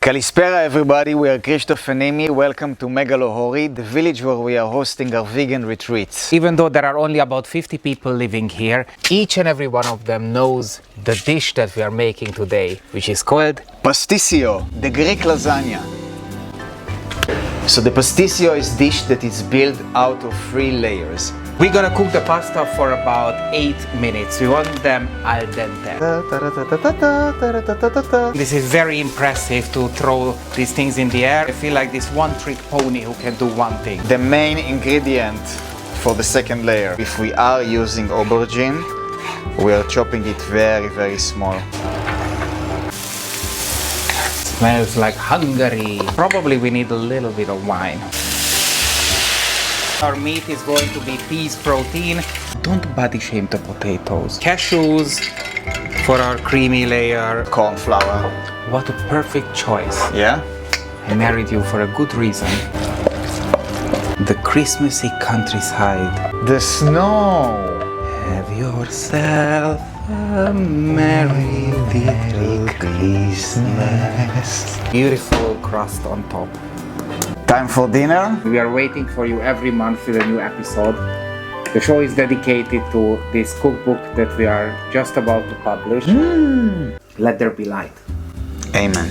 Kalispera everybody, we are Kristóf Nimi. Welcome to Megalohori, the village where we are hosting our vegan retreats. Even though there are only about 50 people living here, each and every one of them knows the dish that we are making today, which is called Pastitsio, the Greek lasagna. So the pastitsio is a dish that is built out of 3 layers. We're gonna cook the pasta for about 8 minutes. We want them al dente. This is very impressive to throw these things in the air. I feel like this one-trick pony who can do one thing. The main ingredient for the second layer, if we are using aubergine, we are chopping it very small. Smells like Hungary. Probably we need a little bit of wine. Our meat is going to be peas protein. Don't body shame the potatoes. Cashews for our creamy layer. Corn flour. What a perfect choice. Yeah? I married you for a good reason. The Christmassy countryside. The snow. Have yourself a merry little Christmas. Beautiful crust on top. Time for dinner. We are waiting for you every month with a new episode. The show is dedicated to this cookbook that we are just about to publish. Let there be light. Amen.